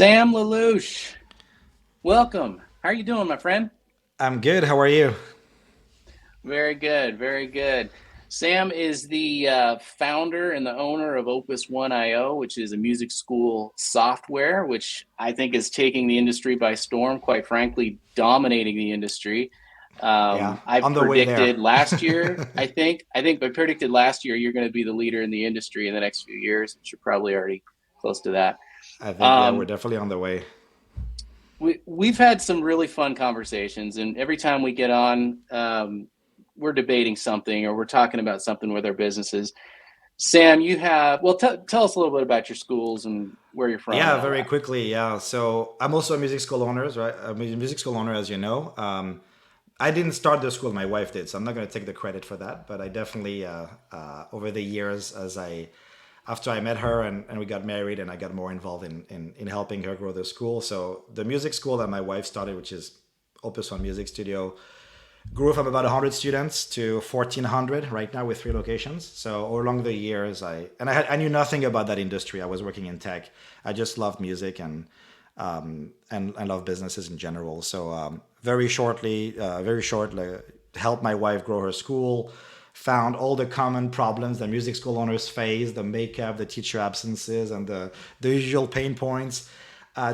Sam Lelouch, welcome. How are you doing, my friend? I'm good. How are you? Very good, very good. Sam is the founder and the owner of Opus One IO, which is a music school software, which I think is taking the industry by storm, quite frankly, dominating the industry. Yeah, I've on the way there. predicted last year, I predicted last year you're going to be the leader in the industry in the next few years, which you're probably already close to that. I think, yeah, we're Um, definitely on the way. we've had some really fun conversations, and every time we get on, we're debating something or we're talking about something with our businesses. Sam, you have tell us a little bit about your schools and where you're from and Yeah, all very that. quickly. Yeah. So I'm also a music school owner, right? I'm a music school owner, as you know. I didn't start the school; my wife did, so I'm not going to take the credit for that. But I definitely, over the years, after I met her and we got married, and I got more involved in helping her grow the school. So the music school that my wife started, which is Opus One Music Studio, grew from about 100 students to 1,400 right now with three locations. So all along the years, I knew nothing about that industry. I was working in tech. I just loved music and I love businesses in general. So very shortly, helped my wife grow her school. Found all the common problems that music school owners face: the makeup, the teacher absences, and the usual pain points.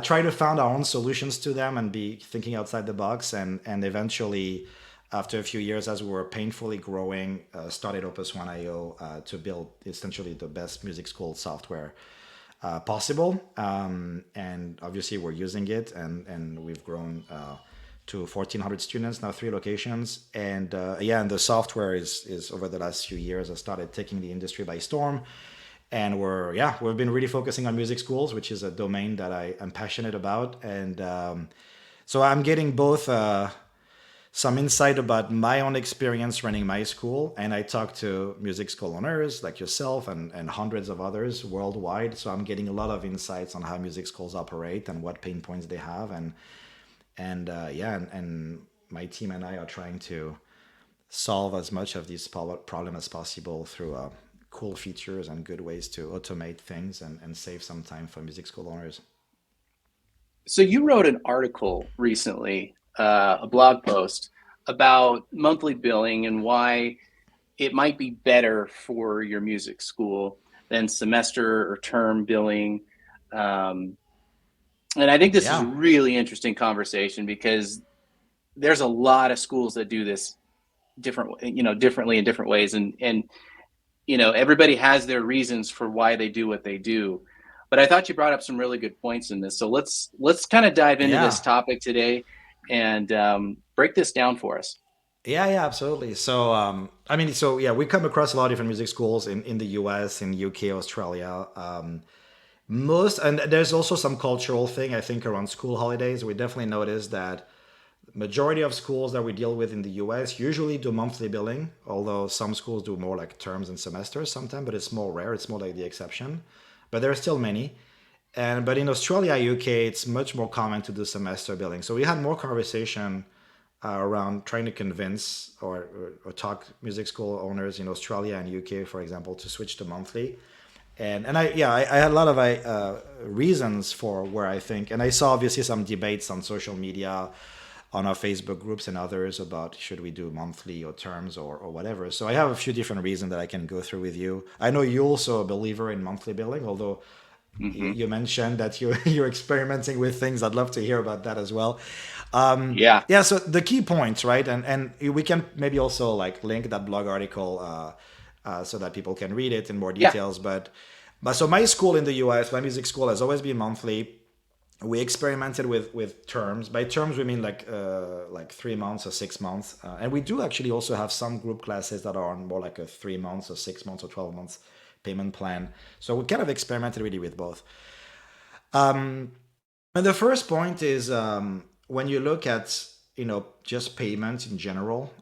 Try to find our own solutions to them and be thinking outside the box, and eventually, after a few years, as we were painfully growing, started Opus One IO to build essentially the best music school software possible. And obviously, we're using it, and we've grown to 1,400 students now, three locations. And yeah, and the software is over the last few years has started taking the industry by storm. And we've been really focusing on music schools, which is a domain that I am passionate about. And so I'm getting both some insight about my own experience running my school, and I talk to music school owners like yourself and hundreds of others worldwide. So I'm getting a lot of insights on how music schools operate and what pain points they have, and my team and I are trying to solve as much of this problem as possible through cool features and good ways to automate things and save some time for music school owners. So you wrote an article recently, a blog post about monthly billing and why it might be better for your music school than semester or term billing. Um, and I think this is a Yeah. really interesting conversation because there's a lot of schools that do this differently in different ways, and everybody has their reasons for why they do what they do. But I thought you brought up some really good points in this, so let's kind of dive into this Yeah. topic today and break this down for us. Yeah, absolutely. So, I mean, so yeah, we come across a lot of different music schools in the US, in UK, Australia. And there's also some cultural thing, I think, around school holidays. We definitely notice that majority of schools that we deal with in the US usually do monthly billing, although some schools do more like terms and semesters sometimes, but it's more rare. It's more like the exception. But there are still many. But in Australia, UK, it's much more common to do semester billing. So we had more conversation around trying to convince or talk music school owners in Australia and UK, for example, to switch to monthly. I had a lot of reasons for where I think, and I saw obviously some debates on social media, on our Facebook groups and others about should we do monthly or terms or whatever. So I have a few different reasons that I can go through with you. I know you're also a believer in monthly billing, although Hmm. you mentioned that you're experimenting with things. I'd love to hear about that as well. Yeah, Yeah, so the key points, right? And we can maybe also like link that blog article so that people can read it in more yeah. details. But so my school in the US, my music school has always been monthly. We experimented with terms. By terms, we mean like 3 months or 6 months, and we do actually also have some group classes that are on more like a 3 months or 6 months or 12 months payment plan. So we kind of experimented really with both. And the first point is when you look at just payments in general,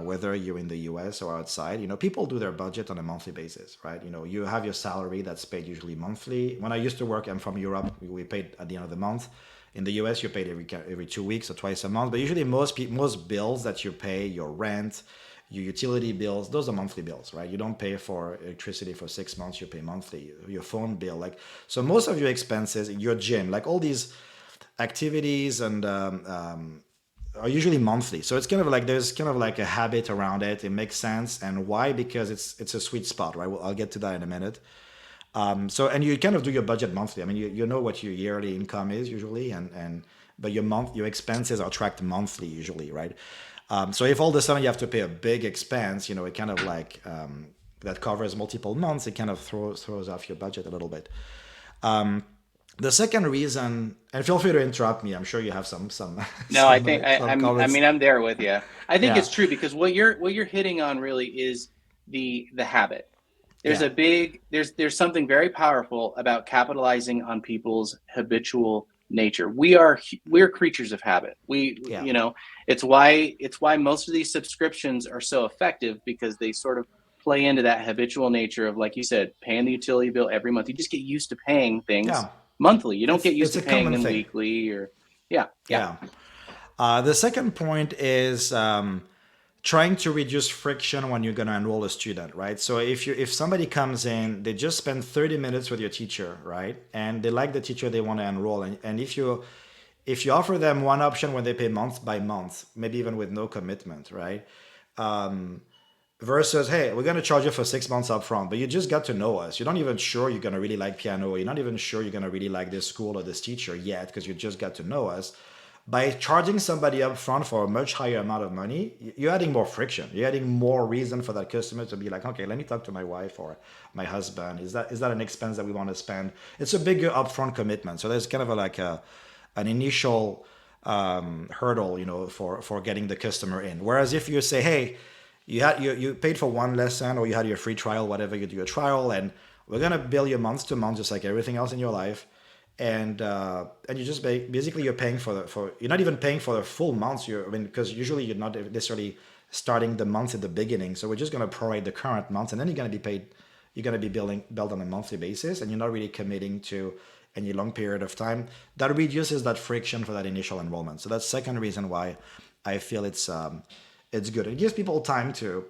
whether you're in the U.S. or outside, people do their budget on a monthly basis, right? You have your salary that's paid usually monthly. When I used to work, I'm from Europe. We paid at the end of the month. In the U.S., you paid every 2 weeks or twice a month. But usually, most bills that you pay, your rent, your utility bills, those are monthly bills, right? You don't pay for electricity for 6 months, you pay monthly. Your phone bill, like, so most of your expenses, your gym, like all these activities and are usually monthly. So it's kind of like there's kind of like a habit around it. It makes sense. And why? Because it's a sweet spot, right? Well, I'll get to that in a minute. So and you kind of do your budget monthly. I mean, you know what your yearly income is usually, and but your expenses are tracked monthly usually, right? So if all of a sudden you have to pay a big expense, it kind of like that covers multiple months. It kind of throws off your budget a little bit. The second reason, and feel free to interrupt me. I'm sure you have some No, I think some I comments. mean I'm there with you. I think Yeah, it's true because what you're hitting on really is the habit. There's yeah, a big there's something very powerful about capitalizing on people's habitual nature. We're creatures of habit. We yeah, it's why most of these subscriptions are so effective because they sort of play into that habitual nature of, like you said, paying the utility bill every month. You just get used to paying things yeah. monthly. You don't It's get used it's to a paying common them thing. weekly or yeah, yeah. Yeah. The second point is trying to reduce friction when you're going to enroll a student, right? So if somebody comes in, they just spend 30 minutes with your teacher, right? And they like the teacher they want to enroll, and if you offer them one option when they pay month by month, maybe even with no commitment, right? Versus, hey, we're going to charge you for 6 months up front, but you just got to know us. You're not even sure you're going to really like piano. You're not even sure you're going to really like this school or this teacher yet because you just got to know us. By charging somebody up front for a much higher amount of money, you're adding more friction. You're adding more reason for that customer to be like, okay, let me talk to my wife or my husband. Is that an expense that we want to spend? It's a bigger upfront commitment. So there's kind of an initial hurdle, for getting the customer in. Whereas if you say, hey, you paid for one lesson or you had your free trial, whatever, you do a trial, and we're gonna bill you month to month, just like everything else in your life, and you just basically you're paying for you're not even paying for the full months. Because usually you're not necessarily starting the month at the beginning, so we're just gonna prorate the current month, and then you're gonna be billed on a monthly basis, and you're not really committing to any long period of time. That reduces that friction for that initial enrollment. So that's second reason why I feel it's good. It gives people time to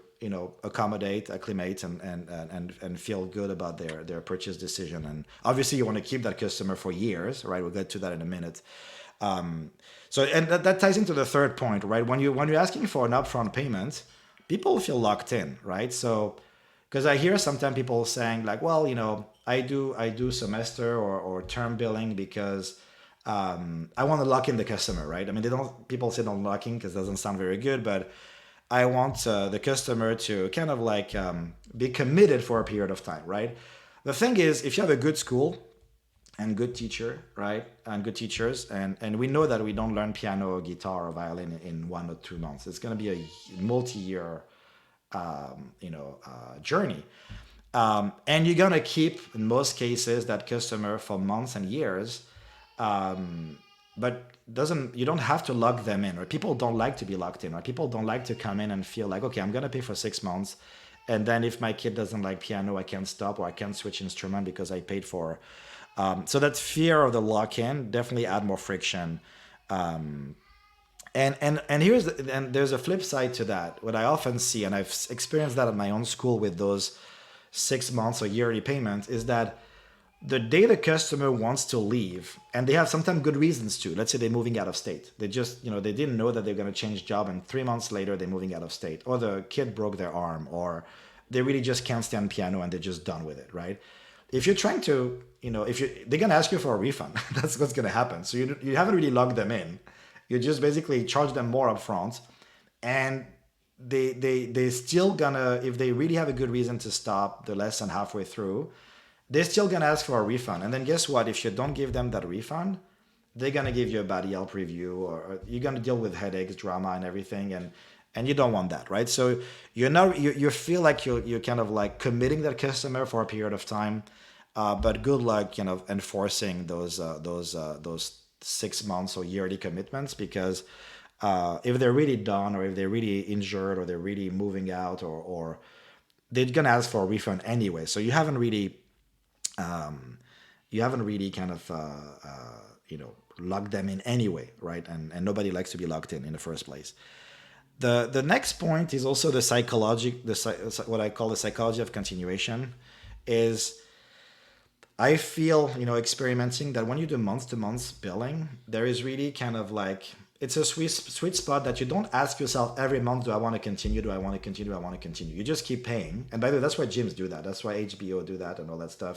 accommodate, acclimate, and feel good about their purchase decision. And obviously, you want to keep that customer for years, right? We'll get to that in a minute. So and that ties into the third point, right? When you're asking for an upfront payment, people feel locked in, right? So because I hear sometimes people saying like, well, I do semester or term billing because I want to lock in the customer, right? I mean, they don't. People say don't lock in because it doesn't sound very good, but I want the customer to kind of like be committed for a period of time, right? The thing is, if you have a good school and good teacher, right, and good teachers, and we know that we don't learn piano or guitar or violin in 1 or 2 months. It's going to be a multi-year, journey, and you're going to keep, in most cases, that customer for months and years. But doesn't you don't have to lock them in, right? People don't like to be locked in, right? People don't like to come in and feel like, okay, I'm gonna pay for 6 months, and then if my kid doesn't like piano, I can't stop or I can't switch instrument because I paid for. So that fear of the lock-in definitely add more friction. And there's a flip side to that. What I often see, and I've experienced that at my own school with those 6 months or yearly payments, is that the day the customer wants to leave, and they have sometimes good reasons to. Let's say they're moving out of state. They just, they didn't know that they're going to change job, and 3 months later they're moving out of state, or the kid broke their arm, or they really just can't stand piano and they're just done with it, right? If you're trying to, if you, they're going to ask you for a refund. That's what's going to happen. So you haven't really logged them in. You just basically charge them more upfront, and they still gonna, if they really have a good reason to stop the lesson halfway through, they're still gonna ask for a refund. And then guess what? If you don't give them that refund, they're gonna give you a bad Yelp review, or you're gonna deal with headaches, drama, and everything, and you don't want that, right? So you feel like you're kind of like committing that customer for a period of time, but good luck, enforcing those 6 months or yearly commitments, because if they're really done, or if they're really injured, or they're really moving out, or they're gonna ask for a refund anyway. So you haven't really kind of locked them in anyway, right? And nobody likes to be locked in the first place. The next point is also the psychology, what I call the psychology of continuation. Is I feel, experimenting that when you do month to month billing, there is really kind of like, it's a sweet spot that you don't ask yourself every month, do I want to continue? Do I want to continue? Do I want to continue? You just keep paying. And by the way, that's why gyms do that. That's why HBO do that and all that stuff.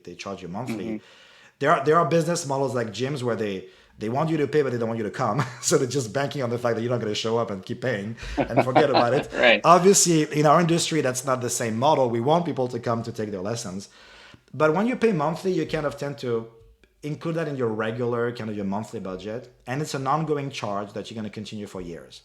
They charge you Hmm. monthly. There are business models like gyms where they want you to pay, but they don't want you to come. So they're just banking on the fact that you're not going to show up and keep paying and forget about it. Right. Obviously, in our industry, that's not the same model. We want people to come to take their lessons. But when you pay monthly, you kind of tend to include that in your regular kind of your monthly budget. And it's an ongoing charge that you're going to continue for years.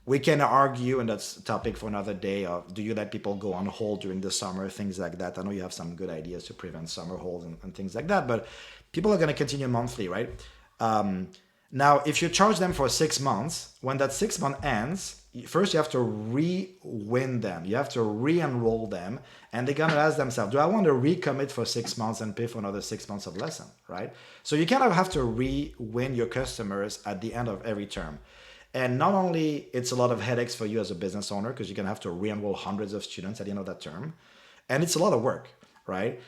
We can argue, and that's a topic for another day, of do you let people go on hold during the summer, things like that. I know you have some good ideas to prevent summer holds and things like that, but people are going to continue monthly, right? Um, Now, if you charge them for 6 months, when that 6 month ends, first you have to re-win them. You have to re-enroll them, and they're gonna ask themselves, "Do I want to recommit for 6 months and pay for another 6 months of lesson?" Right? So you kind of have to re-win your customers at the end of every term. And not only it's a lot of headaches for you as a business owner because you're gonna have to re-enroll hundreds of students at the end of that term, and it's a lot of work, right?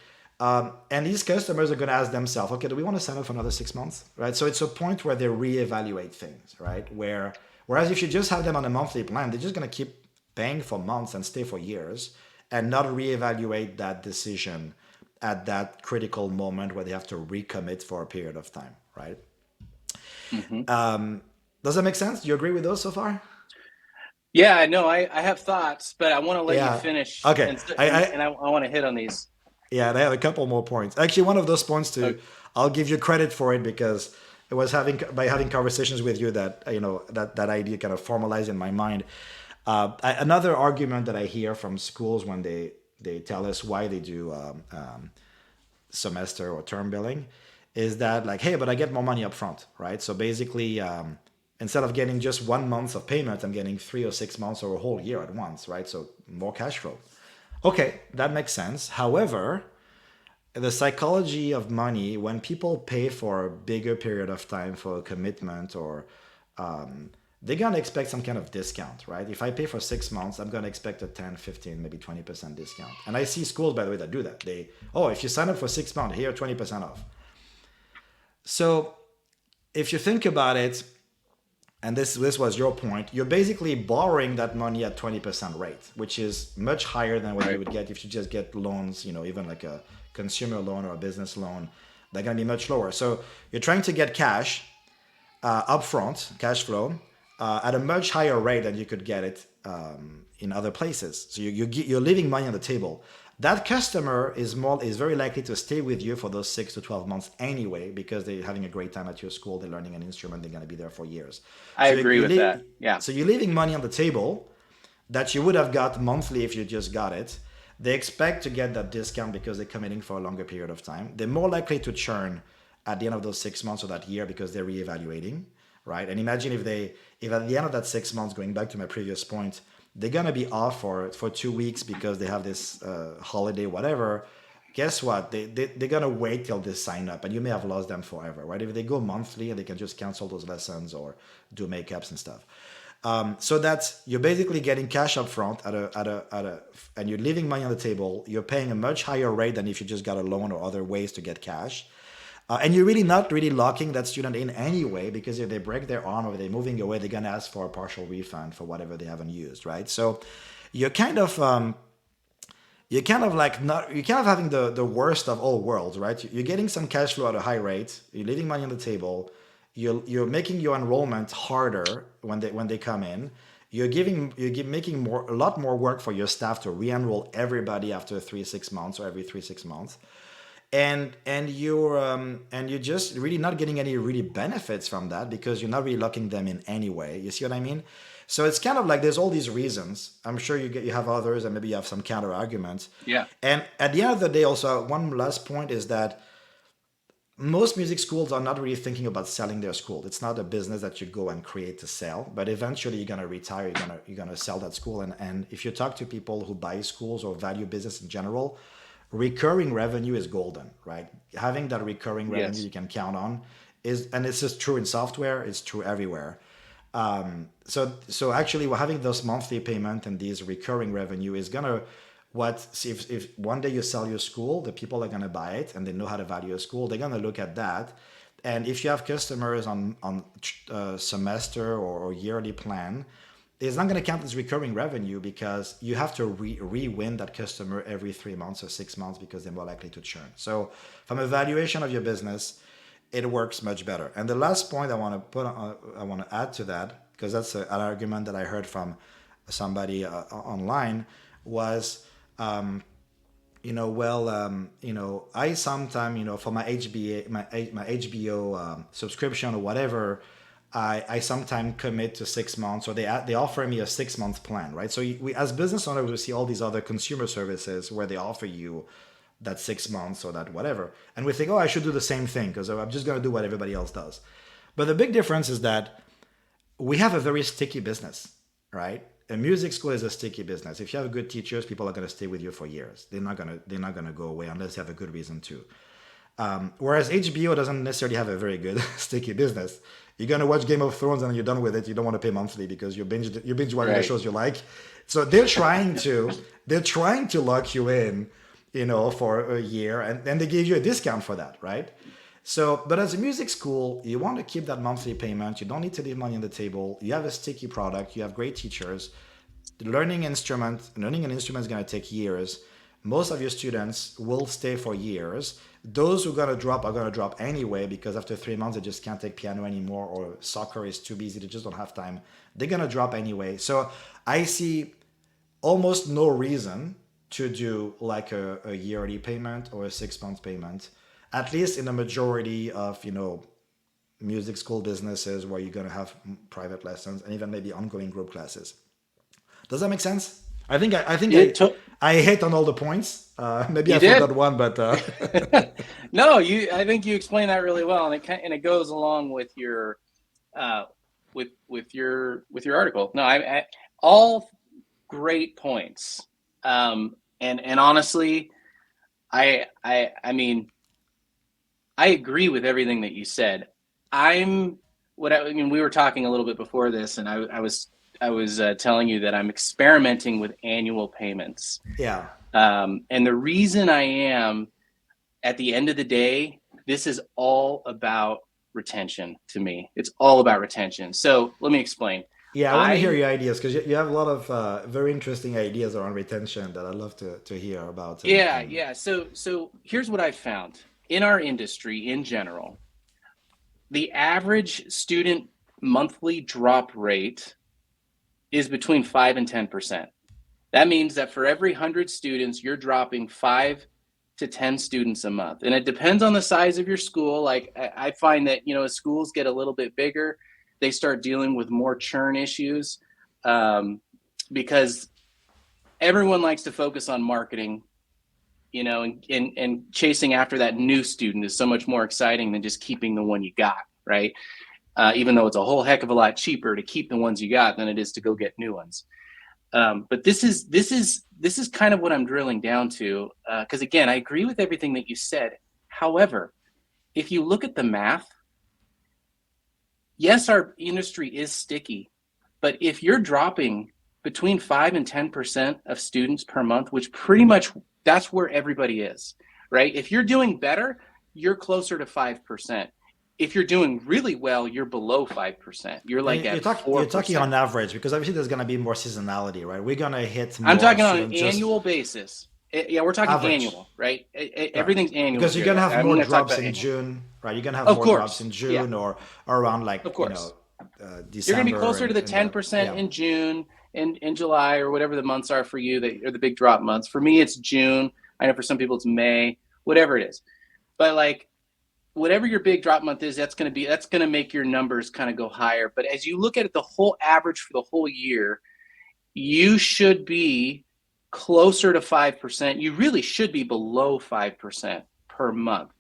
And these customers are going to ask themselves, okay, do we want to sign up for another 6 months, right? So it's a point where they reevaluate things, right? Whereas if you just have them on a monthly plan, they're just going to keep paying for months and stay for years and not reevaluate that decision at that critical moment where they have to recommit for a period of time, right? Hmm. Does that make sense? Do you agree with those so far? Yeah, I know. I have thoughts, but I want to let you Yeah. finish, Okay. and I, I want to hit on these. Yeah, and I have a couple more points. Actually, one of those points too, Okay. I'll give you credit for it because it was having conversations with you that that idea kind of formalized in my mind. Another argument that I hear from schools when they tell us why they do semester or term billing is that like, hey, but I get more money up front, right? So basically, instead of getting just 1 month of payment, I'm getting 3 or 6 months or a whole year at once, right? So more cash flow. Okay, that makes sense. However, the psychology of money, when people pay for a bigger period of time for a commitment, or they're gonna expect some kind of discount, right? If I pay for 6 months, I'm gonna expect a 10, 15, maybe 20% discount. And I see schools, by the way, that do that. Oh, if you sign up for 6 months, here 20% off. So if you think about it, and this was your point, you're basically borrowing that money at 20% rate, which is much higher than what you Right. would get if you just get loans, even like a consumer loan or a business loan. They're going to be much lower. So you're trying to get cash upfront, cash flow, at a much higher rate than you could get it in other places. So you're leaving money on the table. That customer is very likely to stay with you for those 6 to 12 months anyway because they're having a great time at your school. They're learning an instrument. They're going to be there for years. I So agree with that. Yeah. you're leaving money on the table that you would have got monthly if you just got it. They expect to get that discount because they're committing for a longer period of time. They're more likely to churn at the end of those 6 months or that year because they're reevaluating, right? And imagine if at the end of that 6 months, going back to my previous point, they're gonna be off for 2 weeks because they have this holiday, whatever. Guess what? They're gonna wait till they sign up, and you may have lost them forever, right? If they go monthly, they can just cancel those lessons or do makeups and stuff. So that's you're basically getting cash up front and you're leaving money on the table. You're paying a much higher rate than if you just got a loan or other ways to get cash. And you're really not really locking that student in anyway because if they break their arm or they're moving away, they're gonna ask for a partial refund for whatever they haven't used, right? So you're kind of like not you're kind of having the worst of all worlds, right? You're getting some cash flow at a high rate. You're leaving money on the table. You're making your enrollment harder when they come in. Making a lot more work for your staff to re-enroll everybody after 3 6 months or every 3 6 months, and you're just really not getting any really benefits from that because you're not really locking them in anyway. You see what I mean? So it's kind of like there's all these reasons. I'm sure you have others, and maybe you have some counter arguments. Yeah. And at the end of the day, also one last point is that most music schools are not really thinking about selling their school. It's not a business that you go and create to sell, but eventually you're gonna retire, you're gonna sell that school. And if you talk to people who buy schools or value business in general, recurring revenue is golden, right? Having that recurring revenue Yes. you can count on and this is true in software, it's true everywhere. So actually, we're having those monthly payment and these recurring revenue is gonna what if one day you sell your school, the people are gonna buy it and they know how to value a school. They're gonna look at that, and if you have customers on semester or yearly plan, it's not going to count as recurring revenue because you have to re-win that customer every 3 months or 6 months because they're more likely to churn. So from a valuation of your business, it works much better. And the last point I want to add to that, because that's an argument that I heard from somebody online, was I sometimes, for my my HBO subscription or whatever, I sometimes commit to 6 months, or they offer me a 6 month plan, right? So we, as business owners, we see all these other consumer services where they offer you that 6 months or that whatever, and we think, oh, I should do the same thing because I'm just going to do what everybody else does. But the big difference is that we have a very sticky business, right? A music school is a sticky business. If you have good teachers, people are going to stay with you for years. They're not gonna go away unless you have a good reason to. Whereas HBO doesn't necessarily have a very good sticky business. You're gonna watch Game of Thrones and you're done with it. You don't want to pay monthly because you binge watching the Right. shows you like. So they're trying to lock you in, for a year, and then they give you a discount for that, right? So, but as a music school, you want to keep that monthly payment. You don't need to leave money on the table. You have a sticky product. You have great teachers. Learning an instrument is going to take years. Most of your students will stay for years. Those who are going to drop are going to drop anyway because after 3 months they just can't take piano anymore, or soccer is too busy, they just don't have time. They're going to drop anyway. So I see almost no reason to do like a yearly payment or a 6 month payment, at least in the majority of music school businesses where you're going to have private lessons and even maybe ongoing group classes. Does that make sense? I think Yeah, I hit on all the points. Maybe you I did. forgot one, but No, I think you explained that really well, and it goes along with your uh, with your article. No, all great points. And honestly, I mean, I agree with everything that you said. I'm I mean, we were talking a little bit before this, and I was telling you that I'm experimenting with annual payments. yeah, And the reason I am, at the end of the day, this is all about retention to me. It's all about retention. So let me explain. yeah. I want to hear I your ideas because you have a lot of very interesting ideas around retention that I'd love to hear about. And, Yeah, and yeah. So here's what I've found in our industry in general. The average student monthly drop rate is between 5 and 10%. That means that for every 100 students, you're dropping 5 to 10 students a month. And it depends on the size of your school. Like I find that, as schools get a little bit bigger, they start dealing with more churn issues, um, because everyone likes to focus on marketing, and chasing after that new student is so much more exciting than just keeping the one you got, right? Even though it's a whole heck of a lot cheaper to keep the ones you got than it is to go get new ones. But this is kind of what I'm drilling down to, because again, I agree with everything that you said. However, if you look at the math, yes, our industry is sticky, but if you're dropping between 5 and 10% of students per month, which pretty much that's where everybody is, right? If you're doing better, you're closer to 5%. If you're doing really well, you're below 5%. You're like you're, at talk, you're talking 4%. on average because obviously there's going to be more seasonality, right? We're going to hit I'm more talking on an students just annual basis. Yeah, we're talking average. annual, right? Right. Everything's annual Because you're here. gonna have I'm more going to talk drops about in annual. June, right? You're gonna have Of more drops course. in Yeah, June or around like of course. You're going to be December closer to the and the 10% yeah. in June and in July, or whatever the months are for you that are the big drop months. For me, it's June. I know for some people it's May, whatever it is. But like, whatever your big drop month is, that's going to make your numbers kind of go higher. But as you look at it, the whole average for the whole year, you should be closer to 5%. You really should be below 5% per month.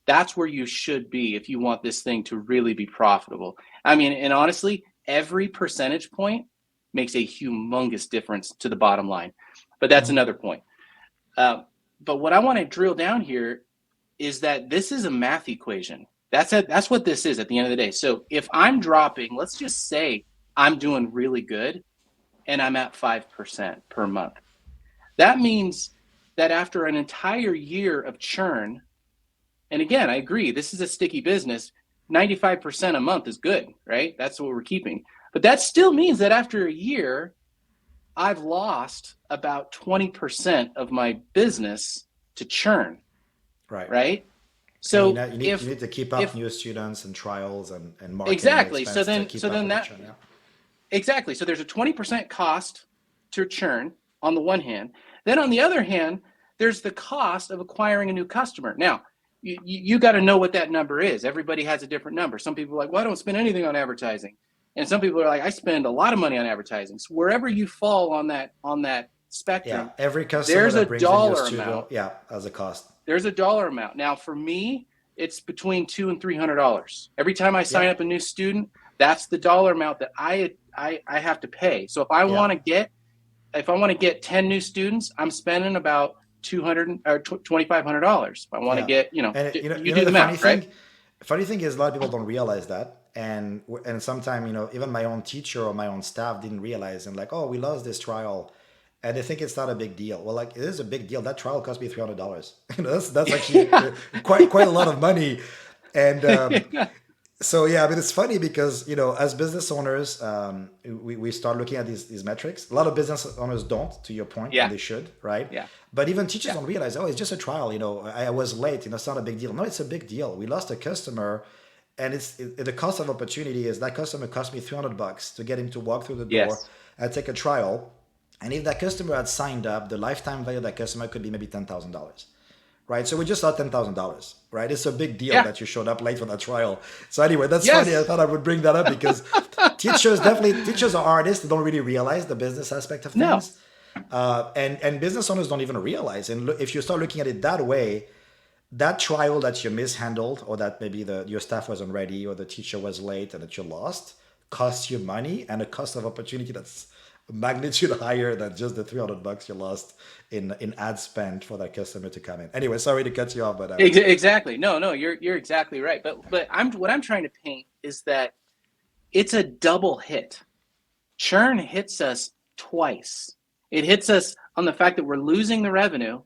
That's where you should be if you want this thing to really be profitable. I mean, and honestly, every percentage point makes a humongous difference to the bottom line. But that's Mhm. another point. Uh, but what I want to drill down here is that this is a math equation. That's what this is at the end of the day. So if I'm dropping, let's just say I'm doing really good and I'm at 5% per month. That means that after an entire year of churn, and again, I agree, this is a sticky business. 95% a month is good, right? That's what we're keeping. But that still means that after a year, I've lost about 20% of my business to churn, Right. right? And So you need to keep up if new students and trials and marketing exactly, so expense to then keep so up then with the that churn. Yeah. exactly. So there's a 20% cost to churn on the one hand. Then on the other hand, there's the cost of acquiring a new customer. Now, you got to know what that number is. Everybody has a different number. Some people are like, well, I don't spend anything on advertising. And some people are like, I spend a lot of money on advertising. So wherever you fall on that Yeah. spectrum, Every customer there's a that brings in your dollar amount. studio, yeah, has a cost. There's a dollar amount. Now for me, it's between $200 and $300. Every time I sign Yeah. up a new student, that's the dollar amount that I have to pay. So Yeah. if I want to get 10 new students, I'm spending about 200 or $2,500. If I want to Yeah. get, And you you know do the the math, right? funny thing is a lot of people don't realize that. And sometimes, even my own teacher or my own staff didn't realize, and like, oh, we lost this trial. And they think it's not a big deal. Well, like, it is a big deal. That trial cost me $300. That's actually Yeah. quite a lot of money. And so yeah, I mean, it's funny because as business owners, we start looking at these metrics. A lot of business owners don't, to your point, and Yeah. they should, right? Yeah. But even teachers Yeah. don't realize, oh, it's just a trial. I was late. It's not a big deal. No, it's a big deal. We lost a customer, and the cost of opportunity is that customer cost me $300 to get him to walk through the door Yes. and take a trial. And if that customer had signed up, the lifetime value of that customer could be maybe $10,000, right? So we just lost $10,000, right? It's a big deal Yeah. that you showed up late for that trial. So anyway, that's funny. I Yes. thought I would bring that up because teachers are artists. They don't really realize the business aspect of No. things, and business owners don't even realize. And if you start looking at it that way, that trial that you mishandled, or that maybe your staff wasn't ready, or the teacher was late, and that you lost, costs you money and a cost of opportunity that's a magnitude higher than just the $300 you lost in ad spend for that customer to come in. Anyway, sorry to cut you off, but Exactly. No, you're exactly right. But what I'm trying to paint is that it's a double hit. Churn hits us twice. It hits us on the fact that we're losing the revenue,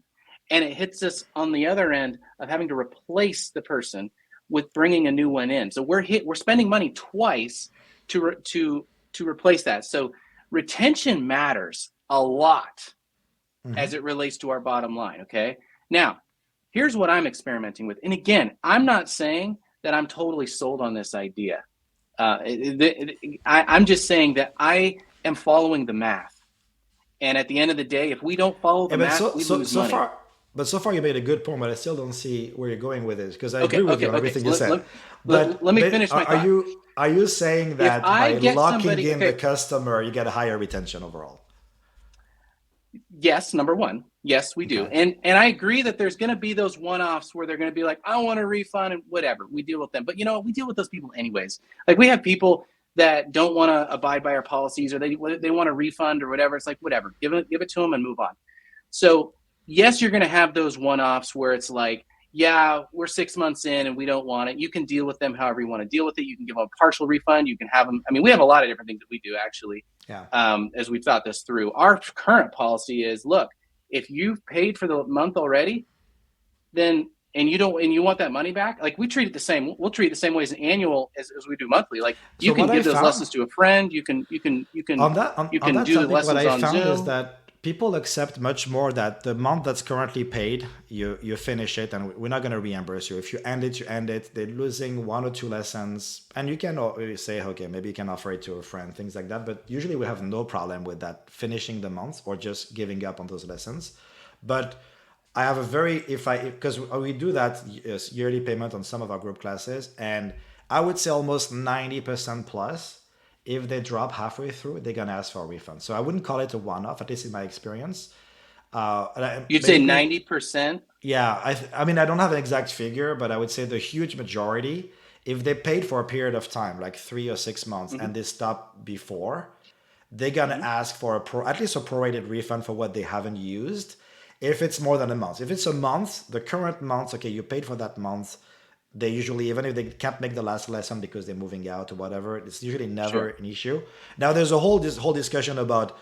and it hits us on the other end of having to replace the person with bringing a new one in. So we're spending money twice to replace that. So retention matters a lot as it relates to our bottom line. Okay. Now, here's what I'm experimenting with. And again, I'm not saying that I'm totally sold on this idea. I'm just saying that I am following the math. And at the end of the day, if we don't follow yeah, the math, we lose so money. far, you made a good point, but I still don't see where you're going with this because I agree Okay, with you okay, on okay. everything So you said. let me finish my thought. Are you saying If that I by get locking somebody, in the okay, customer, you get a higher retention overall? yes, number one, yes, we do. Okay. And I agree that there's going to be those one-offs where they're going to be like, I want a refund and whatever. We deal with them. But we deal with those people anyways. Like we have people that don't want to abide by our policies, or they want a refund or whatever. It's like, whatever, give it to them and move on. So yes, you're going to have those one-offs where it's like, yeah, we're 6 months in and we don't want it. You can deal with them however you want to deal with it. You can give them a partial refund. You can have them. I mean, we have a lot of different things that we do actually. Yeah. As we've thought this through. Our current policy is, look, if you've paid for the month already, then and you want that money back, like we treat it the same. We'll treat it the same way as an annual as we do monthly. Like you So can what I give those found lessons to a friend. You can on that do the topic, what lessons I on found is Zoom. that people accept much more that the month that's currently paid, you finish it, and we're not going to reimburse you. If you end it, you end it. They're losing one or two lessons, and you can say, okay, maybe you can offer it to a friend, things like that. But usually we have no problem with that, finishing the month or just giving up on those lessons. But I have a because we do that yearly payment on some of our group classes, and I would say almost 90% plus. If they drop halfway through, they're gonna ask for a refund. So I wouldn't call it a one-off, at least in my experience. You'd say Basically, 90%. yeah. I mean, I don't have an exact figure, but I would say the huge majority, if they paid for a period of time, like 3 or 6 months, Mm-hmm, and they stop before, they're gonna mm-hmm. ask for at least a prorated refund for what they haven't used. If it's more than a month, if it's a month, the current month, okay, you paid for that month, they usually, even if they can't make the last lesson because they're moving out or whatever, it's usually never Sure. an issue. Now there's this whole discussion about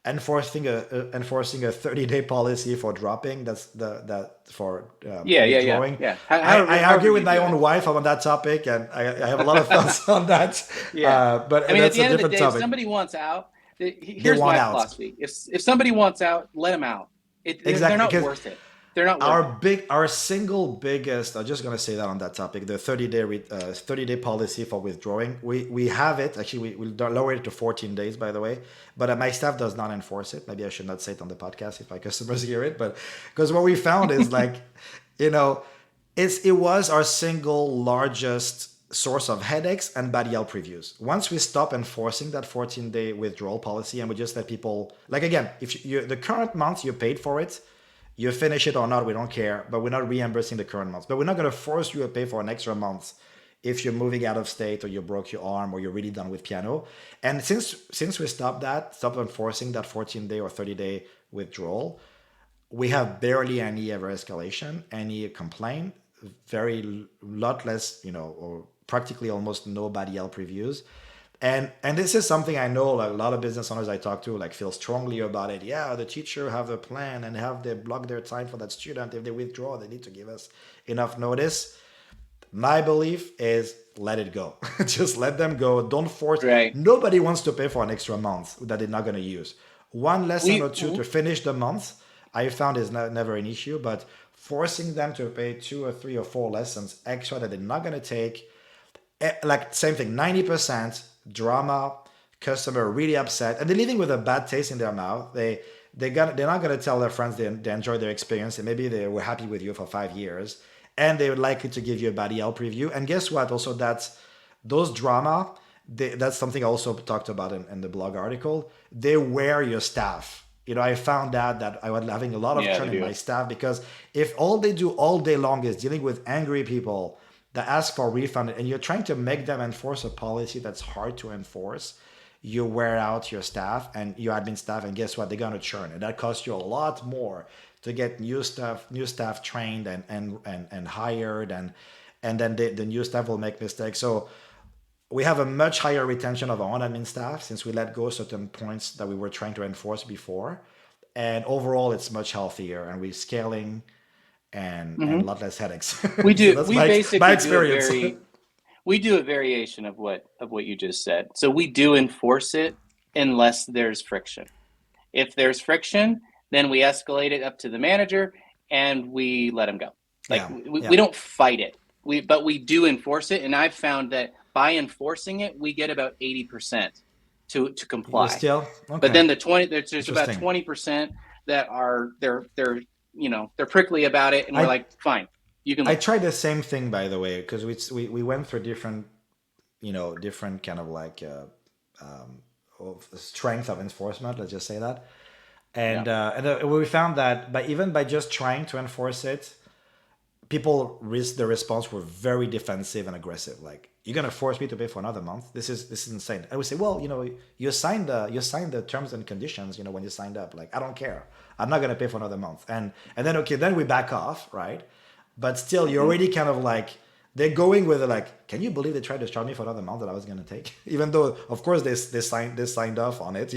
enforcing a 30-day policy for dropping. That's the that for Yeah, yeah, yeah, withdrawing. yeah. I However argue with you my do own it. wife on that topic, and I have a lot of thoughts on that. Yeah. But I mean, at that's the a end of the different day, if topic. somebody wants out, They here's want my out. philosophy. If somebody wants out, let them out. They're Exactly, not because worth it. They're not worth it. our single biggest, I'm just going to say that on that topic, the 30-day policy for withdrawing, we have it actually. We lower it to 14 days, by the way, but my staff does not enforce it. Maybe I should not say it on the podcast if my customers hear it, but because what we found is like, you know, it was our single largest source of headaches and bad Yelp reviews. Once we stop enforcing that 14-day withdrawal policy and we just let people, like, again, if you the current month you paid for it, you finish it or not, we don't care, but we're not reimbursing the current month. But we're not going to force you to pay for an extra month if you're moving out of state or you broke your arm or you're really done with piano. And since we stopped enforcing that 14-day or 30-day withdrawal, we have barely any ever escalation, any complaint, very lot less, or practically almost no bad Yelp reviews. And this is something I know, like a lot of business owners I talk to like feel strongly about it. Yeah, the teacher have a plan and have they block their time for that student. If they withdraw, they need to give us enough notice. My belief is let it go. Just let them go. Don't force. Right. Nobody wants to pay for an extra month that they're not going to use. One lesson or We two to finish the month, I found is never an issue, but forcing them to pay 2 or 3 or 4 lessons extra that they're not going to take, like same thing, 90% drama, customer really upset, and they're leaving with a bad taste in their mouth. They're not going to tell their friends they enjoyed their experience and maybe they were happy with you for 5 years, and they would likely to give you a bad Yelp review. And guess what? Also, those drama. That's something I also talked about in the blog article. They wear your staff. I found out that I was having a lot of Yeah, they churn in my do. staff because if all they do all day long is dealing with angry people that ask for a refund and you're trying to make them enforce a policy that's hard to enforce, you wear out your staff and your admin staff, and guess what? They're gonna churn, and that costs you a lot more to get new staff trained and hired, and then the new staff will make mistakes. So we have a much higher retention of our own admin staff since we let go certain points that we were trying to enforce before. And overall, it's much healthier, and we're scaling and a Hmm. lot less headaches. We So do. that's We my basically do a experience. very we do a variation of what you just said. So we do enforce it unless there's friction. If there's friction, then we escalate it up to the manager and we let him go. Like Yeah, we yeah. don't fight it. But we do enforce it, and I've found that by enforcing it, we get about 80% to You comply. still But okay? then there's about Interesting. 20% that are they're prickly about it, and we're I like, fine, you can I leave. tried the same thing, by the way, because we went through different kind of like of strength of enforcement. Let's just say that. Yeah. And we found that by just trying to enforce it, the response were very defensive and aggressive. Like, you're gonna force me to pay for another month? This is insane. I would say, well, you signed the terms and conditions. When you signed up, like, I don't care. I'm not gonna pay for another month. And then, okay, then we back off, right? But still, you're Hmm. already kind of like, they're going with it, like, can you believe they tried to charge me for another month that I was gonna take? Even though, of course, they signed off on it,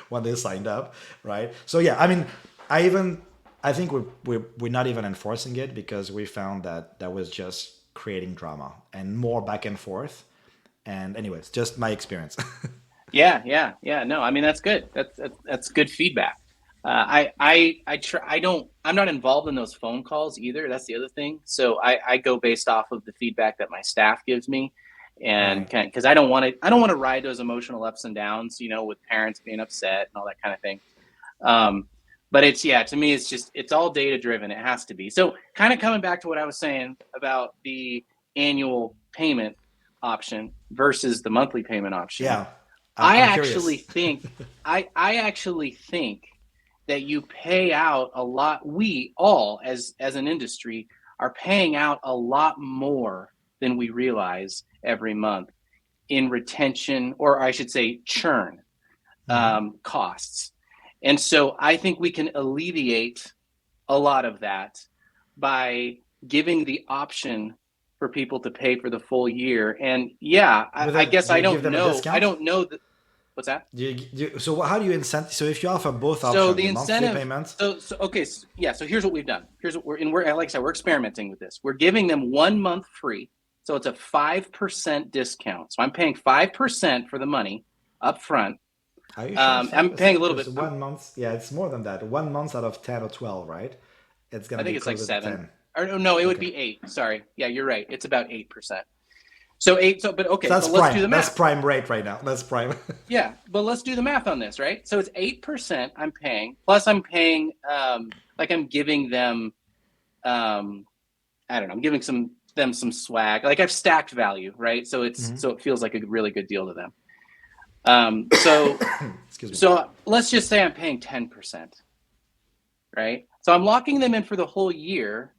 when they signed up, right? So yeah, I mean, I think we're not even enforcing it because we found that was just creating drama and more back and forth. And anyways, just my experience. Yeah, yeah, yeah. No, I mean that's good. That's good feedback. I try. I don't. I'm not involved in those phone calls either. That's the other thing. So I go based off of the feedback that my staff gives me, and Right. because I don't want to ride those emotional ups and downs. With parents being upset and all that kind of thing. Um, but to me, it's all data driven. It has to be. So kind of coming back to what I was saying about the annual payment option versus the monthly payment option. Yeah. I'm, I I'm actually curious. think I actually think that you pay out a lot. We all, as an industry, are paying out a lot more than we realize every month in retention, or I should say churn, Hmm. costs. And so I think we can alleviate a lot of that by giving the option for people to pay for the full year. And yeah, But I then guess do I you give don't them a know. I discount? don't know that. What's that? So how do you incent? So if you offer both So options, the the monthly incentive. payments, So okay. So, yeah. So here's what we've done. Here's what we're and we're like I said, we're experimenting with this. We're giving them 1 month free. So it's a 5% discount. So I'm paying 5% for the money up front. are you sure it's five I'm paying a percent? little Because bit. 1 month, yeah, it's more than that. 1 month out of 10 or 12, right? It's I gonna be think it's like closer to seven. 10. Or no, it would Okay. be eight. Sorry. Yeah, you're right. It's about 8%. So eight. So but So okay. that's But let's do prime. the That's math. prime rate right now. That's prime. Yeah, but let's do the math on this, right? So it's 8% I'm paying, plus I'm paying like I'm giving them um I don't know, I'm giving some swag. Like I've stacked value, right? So Mhm. it feels like a really good deal to them. So Excuse me. so let's just say I'm paying 10%, right? So I'm locking them in for the whole year.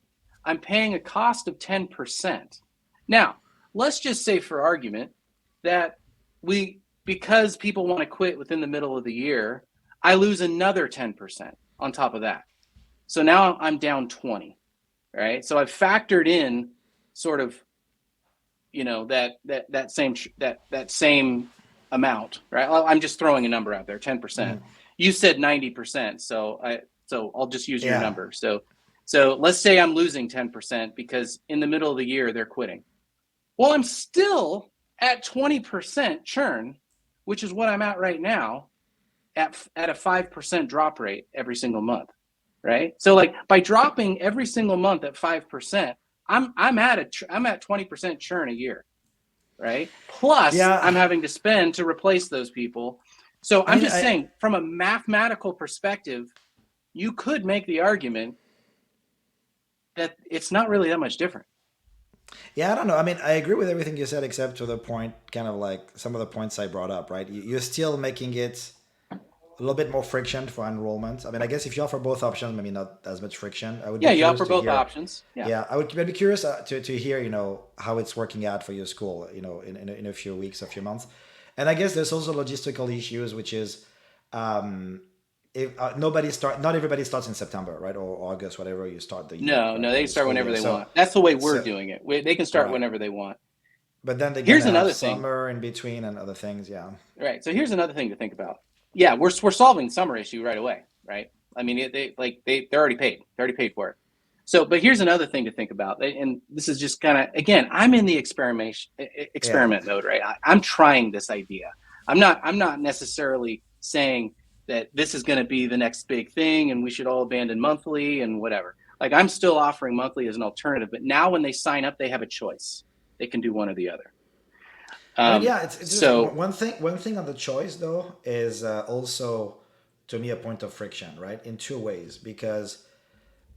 I'm paying a cost of 10%. Now, let's just say for argument that because people want to quit within the middle of the year, I lose another 10% on top of that. So now I'm down 20, right? So I've factored in sort of, that same amount, right? I'm just throwing a number out there, 10%. Mhm. You said 90%, so I'll just use your Yeah. number. So let's say I'm losing 10% because in the middle of the year they're quitting. Well, I'm still at 20% churn, which is what I'm at right now at a 5% drop rate every single month, right? So like by dropping every single month at 5%, I'm at 20% churn a year, right? Plus Yeah. I'm having to spend to replace those people. So I I'm mean, just saying from a mathematical perspective, you could make the argument that it's not really that much different. yeah, I don't know. I mean, I agree with everything you said, except to the point, kind of like some of the points I brought up, right? You're still making it a little bit more friction for enrollment. I mean, I guess if you offer both options, maybe not as much friction. I would be Yeah, you curious offer to both hear. options. Yeah. Yeah, I'd be curious to hear, how it's working out for your school, in a few weeks, a few months. And I guess there's also logistical issues, which is, um, if not everybody starts in September, right, or August, whatever you start the year, No, right, no, they the can start school whenever year. they So, want. That's the way we're so doing it. They can start right, whenever they want. but then they're Here's gonna have another thing. summer in between and other things. Yeah, Right. So here's another thing to think about. Yeah, we're solving the summer issue right away, right? I mean, they're already paid. They're already paid for it. So, but here's another thing to think about, and this is just kind of again, I'm in the yeah. experiment mode, right? I'm trying this idea. I'm not necessarily saying that this is going to be the next big thing, and we should all abandon monthly and whatever. Like I'm still offering monthly as an alternative, but now when they sign up, they have a choice. They can do one or the other. I mean, Um, yeah, it's interesting. so One thing on the choice though is also to me a point of friction, right? In two ways, because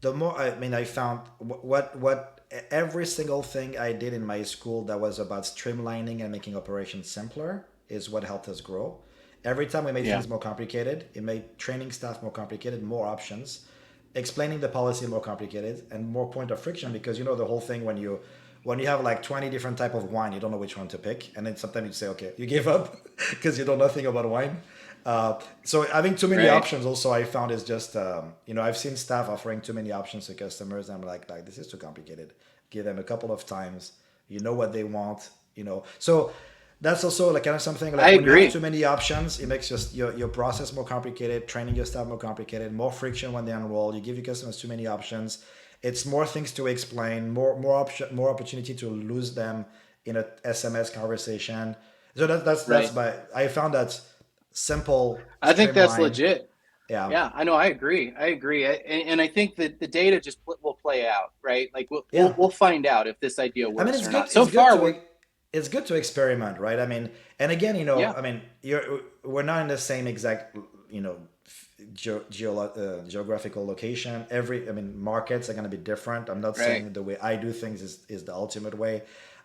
the more I mean, I found what every single thing I did in my school that was about streamlining and making operations simpler is what helped us grow. Every time we made yeah, things more complicated, it made training staff more complicated, more options, explaining the policy more complicated, and more point of friction, because the whole thing when you have like 20 different type of wine, you don't know which one to pick, and then sometimes you say, okay, you give up because you know nothing about wine. So having too many right. options also, I found, is just, I've seen staff offering too many options to customers, and I'm like this is too complicated. Give them a couple of times, you know what they want, so that's also like kind of something, I like when you have agree. too many options, it makes your process more complicated, training your staff more complicated, more friction when they enroll. You give your customers too many options, it's more things to explain, more opportunity to lose them in a SMS conversation. So that's Right. my I found that simple, I think that's streamline. legit. Yeah, Yeah, I know. I agree. I agree. And I think that the data just will play out, right? Like we'll, yeah. we'll we'll find out if this idea I mean, works it's or good. not. So It's good far, to we're it's good to experiment, right? I mean, and again, yeah, I mean, we're not in the same exact, geographical location. I mean, markets are going to be different. I'm not right. saying the way I do things is the ultimate way.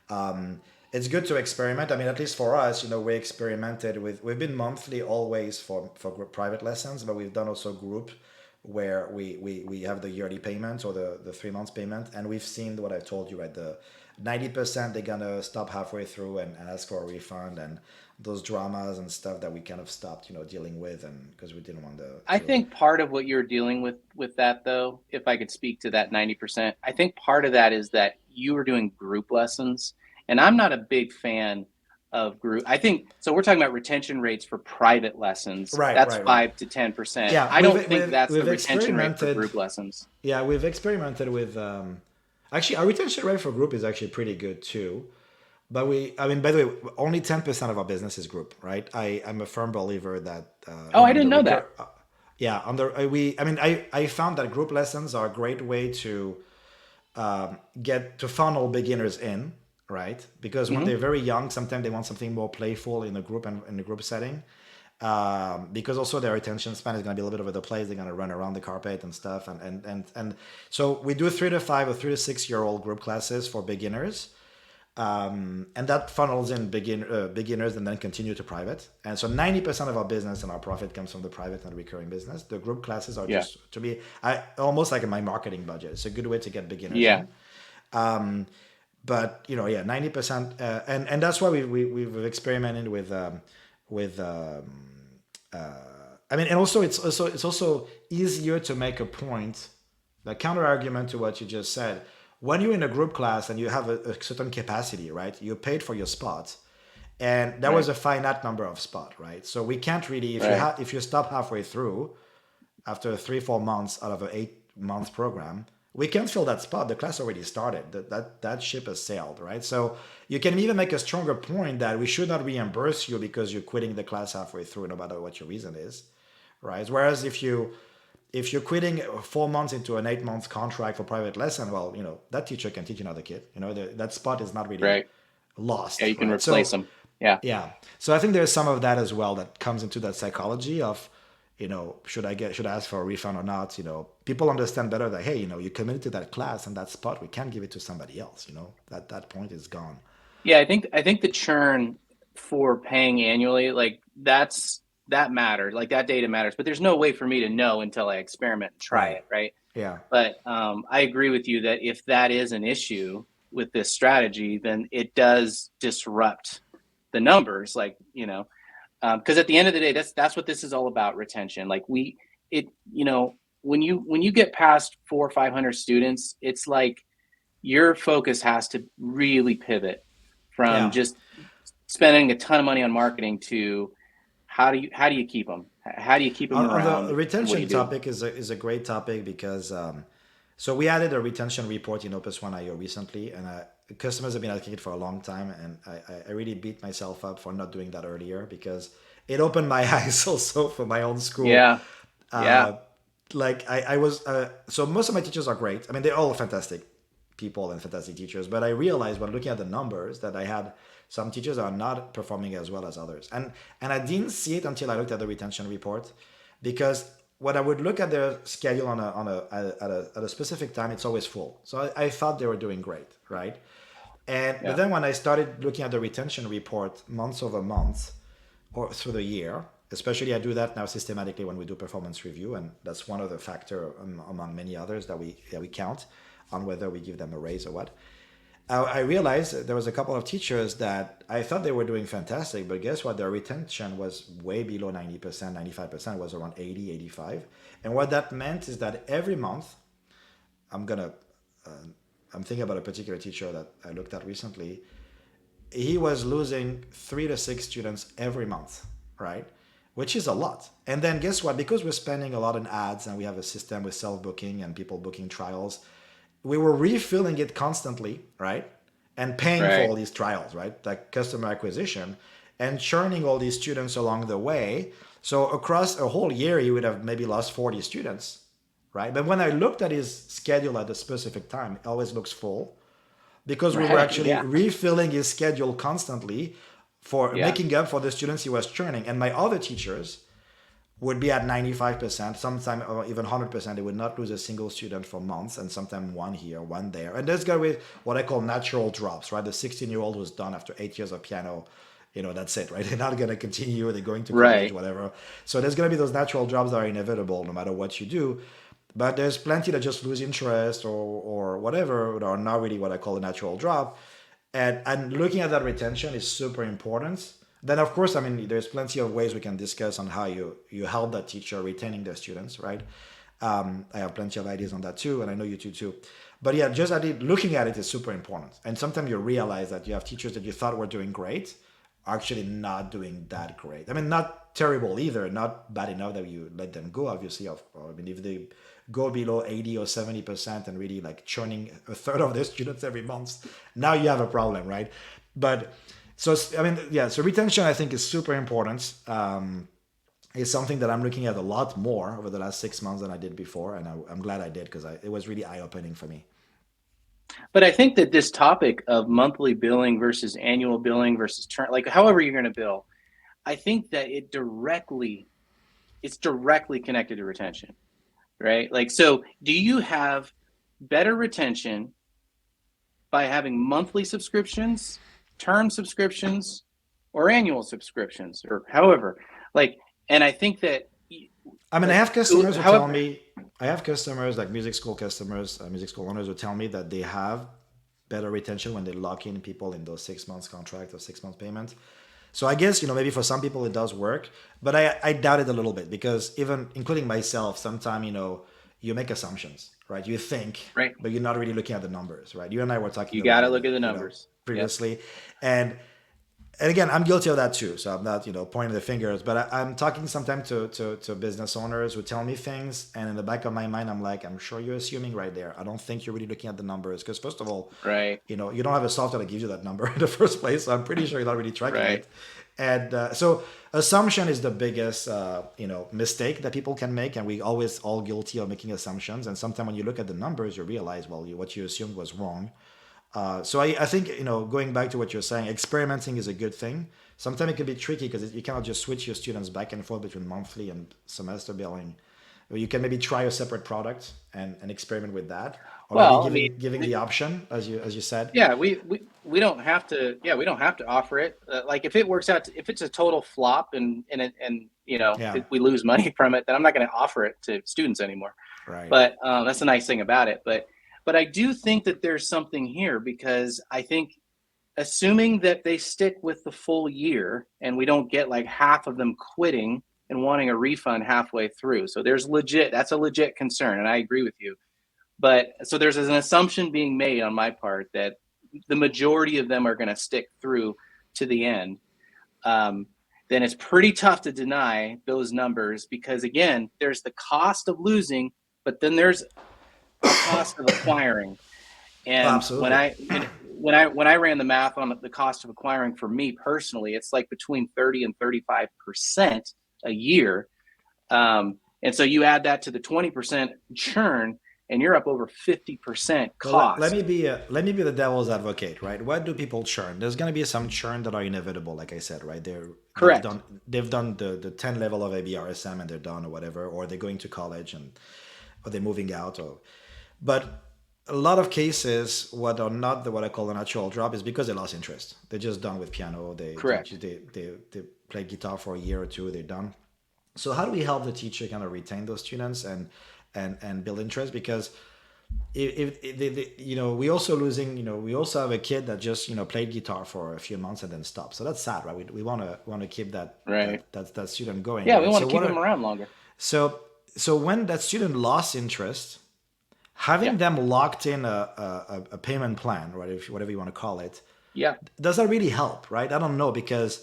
Um, it's good to experiment. I mean, at least for us, we experimented with. We've been monthly always for private lessons, but we've done also group where we have the yearly payment, or the 3 months payment, and we've seen what I told you, right? The 90% they're gonna stop halfway through and ask for a refund, and those dramas and stuff that we kind of stopped, dealing with, and because we didn't want I to. think part of what you're dealing with that though, if I could speak to that 90%, I think part of that is that you were doing group lessons, and I'm not a big fan of group. I think so. We're talking about retention rates for private lessons. Right, That's right, right. 5 to 10%. Yeah, I don't think that's the we've retention rate for experimented. group lessons. Yeah, we've experimented with. Actually, our retention rate for group is actually pretty good too. But I mean, by the way, only 10% of our business is group, right? I'm a firm believer that, Oh, I didn't know that. yeah, I mean, I found that group lessons are a great way to get to funnel beginners in, right? Because when they're Hmm. very young, sometimes they want something more playful in a group and in a group setting. Because also their attention span is going to be a little bit over the place. They're going to run around the carpet and stuff, and so we do 3 to 5 or 3 to 6 year old group classes for beginners, and that funnels in beginners and then continue to private. And so 90% of our business and our profit comes from the private and recurring business. The group classes are Yeah. just to me, I almost like in my marketing budget. It's a good way to get beginners Yeah. in. But yeah, 90%, and that's why we've experimented with I mean, and also it's also easier to make a point. The counter argument to what you just said: when you're in a group class and you have a certain capacity, right? You paid for your spot, and that was Right. a finite number of spot, right? So we can't really, Right. if you stop halfway through after 3 4 months out of an 8 month program, we can't fill that spot. The class already started. That ship has sailed, right? So you can even make a stronger point that we should not reimburse you because you're quitting the class halfway through, no matter what your reason is, right? Whereas if you're quitting 4 months into an 8 month contract for private lesson, well, that teacher can teach another kid. That spot is not really Right. Yeah, lost, you can right? replace So them. Yeah. yeah. So I think there's some of that as well that comes into that psychology of, should I ask for a refund or not? People understand better that, hey, you committed to that class and that spot, we can't give it to somebody else. That point is gone. Yeah, I think the churn for paying annually, like that matters. Like that data matters, but there's no way for me to know until I experiment and try Right. it, right? Yeah. But I agree with you that if that is an issue with this strategy, then it does disrupt the numbers. Like, because at the end of the day, that's what this is all about, retention. Like it, when you get past 400 or 500 students, it's like your focus has to really pivot from Yeah. just spending a ton of money on marketing to how do you keep them? How do you keep them On the around? And what do retention you do? topic is a great topic because so we added a retention report in Opus One IO recently, and customers have been asking it for a long time, and I really beat myself up for not doing that earlier because it opened my eyes also for my own school. Yeah, yeah, Uh, like I was so most of my teachers are great. I mean, they're all fantastic people and fantastic teachers, but I realized when looking at the numbers that I had some teachers are not performing as well as others, and I didn't see it until I looked at the retention report, because when I would look at their schedule at a specific time, it's always full. So I thought they were doing great, right? But yeah. then when I started looking at the retention report months over months or through the year, especially I do that now systematically when we do performance review, and that's one of the factor among many others that we count on whether we give them a raise or what. I realized there was a couple of teachers that I thought they were doing fantastic, but guess what? Their retention was way below 90%, 95%, was around 80, 85. And what that meant is that every month, I'm gonna, I'm thinking about a particular teacher that I looked at recently. He was losing 3 to 6 students every month, right? Which is a lot. And then guess what? Because we're spending a lot on ads and we have a system with self booking and people booking trials, we were refilling it constantly, right? And paying for all Right. these trials, right? Like customer acquisition and churning all these students along the way. So across a whole year, he would have maybe lost 40 students, right? But when I looked at his schedule at a specific time, it always looks full because we were Right. actually Yeah. refilling his schedule constantly for Yeah. making up for the students he was churning. And my other teachers would be at 95%, sometimes or even 100%. They would not lose a single student for months, and sometimes one here, one there. And there's going to be what I call natural drops, right? The 16-year-old who's done after 8 years of piano, that's it, right? They're not going to continue, they're going to college, Right. whatever. So there's going to be those natural drops that are inevitable no matter what you do. But there's plenty that just lose interest or whatever, that are not really what I call a natural drop. And looking at that retention is super important. Then of course, I mean, there's plenty of ways we can discuss on how you help that teacher retaining their students, right? I have plenty of ideas on that too, and I know you too. But yeah, just looking at it is super important. And sometimes you realize that you have teachers that you thought were doing great, are actually not doing that great. I mean, not terrible either, not bad enough that you let them go. Obviously, I mean, if they go below 80 or 70% and really like churning a third of their students every month, now you have a problem, right? But so I mean, yeah. So retention, I think, is super important. Is something that I'm looking at a lot more over the last 6 months than I did before, and I'm glad I did because it was really eye opening for me. But I think that this topic of monthly billing versus annual billing versus turn, like however you're going to bill, I think that it's directly connected to retention, right? Like, so do you have better retention by having monthly subscriptions, term subscriptions, or annual subscriptions, or however, like, and I think that, I mean, I like, have customers who tell however, me, I have customers like music school customers, music school owners who tell me that they have better retention when they lock in people in those 6 months contract or 6 months payment. So I guess, maybe for some people it does work, but I doubt it a little bit because even including myself, sometimes, you make assumptions, right? You think, right? but you're not really looking at the numbers, right? You and I were talking You got about to it, look at the numbers. Yep. previously. And and again, I'm guilty of that too. So I'm not, pointing the fingers, but I'm talking sometimes to business owners who tell me things, and in the back of my mind, I'm like, I'm sure you're assuming right there. I don't think you're really looking at the numbers because first of all, Right. you don't have a software that gives you that number in the first place. So I'm pretty sure you're not really tracking Right. it. And so assumption is the biggest, mistake that people can make, and we always all guilty of making assumptions. And sometimes when you look at the numbers, you realize, well, what you assumed was wrong. So I think, going back to what you're saying, experimenting is a good thing. Sometimes it can be tricky because you cannot just switch your students back and forth between monthly and semester billing. You can maybe try a separate product and experiment with that, or maybe Well, I mean, giving the option, as you said. yeah, we don't have to. Yeah, we don't have to offer it. Like if it works out, if it's a total flop and Yeah, we lose money from it, then I'm not going to offer it to students anymore. right. But that's the nice thing about it. But I do think that there's something here because I think assuming that they stick with the full year and we don't get like half of them quitting and wanting a refund halfway through. So that's a legit concern, and I agree with you. But so there's an assumption being made on my part that the majority of them are going to stick through to the end. Um, then it's pretty tough to deny those numbers because again, there's the cost of losing, but then there's a cost of acquiring. Oh, And absolutely. when I ran the math on the cost of acquiring for me personally, it's like between 30 and 35% a year. And so you add that to the 20% churn, and you're up over 50% Well, let cost. me be the devil's advocate, right? What do people churn? There's gonna be some churn that are inevitable, like I said, right? Correct. They've done the 10 level of ABRSM and they're done or whatever, or they're going to college and or they're moving out, or but a lot of cases, what are not what I call a natural drop is because they lost interest. They're just done with piano. Correct. They play guitar for a year or two. They're done. So how do we help the teacher kind of retain those students and build interest? Because if we also losing, we also have a kid that just played guitar for a few months and then stopped. So that's sad, right? We want to keep Right. that student going, Yeah, we right? want So to keep what are them around longer. so so when that student lost interest, Yeah. having them locked in a payment plan, right? If whatever you want to call it, Yeah. does that really help, right? I don't know because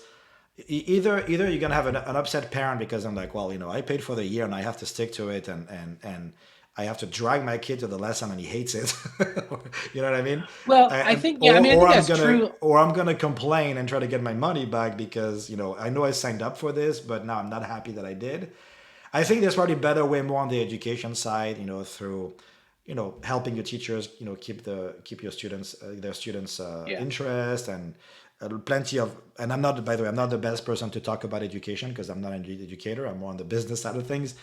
either you're gonna have an upset parent because I'm like, well, I paid for the year and I have to stick to it, and I have to drag my kid to the lesson and he hates it. You know what I mean? Well, I think, yeah, I mean, I Or think I'm that's gonna true. complain and try to get my money back because I know I signed up for this, but now I'm not happy that I did. I think there's probably better way more on the education side, through helping your teachers, keep your students their students Yeah. interest and plenty of. And I'm not, by the way, I'm not the best person to talk about education because I'm not an educator. I'm more on the business side of things.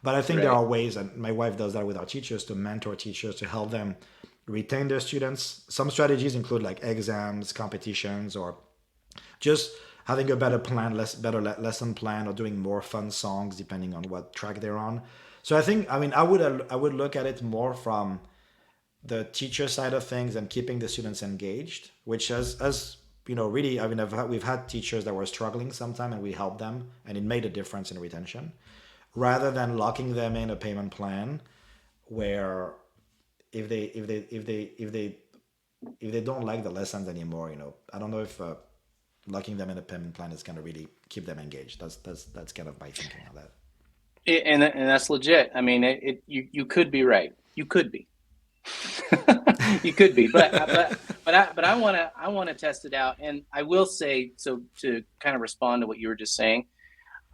But I think there Right. are ways, and my wife does that with our teachers, to mentor teachers to help them retain their students. Some strategies include like exams, competitions, or just having a better plan, lesson plan, or doing more fun songs depending on what track they're on. So I think, I mean, I would look at it more from the teacher side of things and keeping the students engaged, which as really, I mean, we've had teachers that were struggling sometime and we helped them and it made a difference in retention, rather than locking them in a payment plan where if they don't like the lessons anymore, I don't know if locking them in a payment plan is going to really keep them engaged. That's kind of my thinking on that. And that's legit. I mean, you could be right. You could be. You could be, but I want to test it out, and I will say, so to kind of respond to what you were just saying,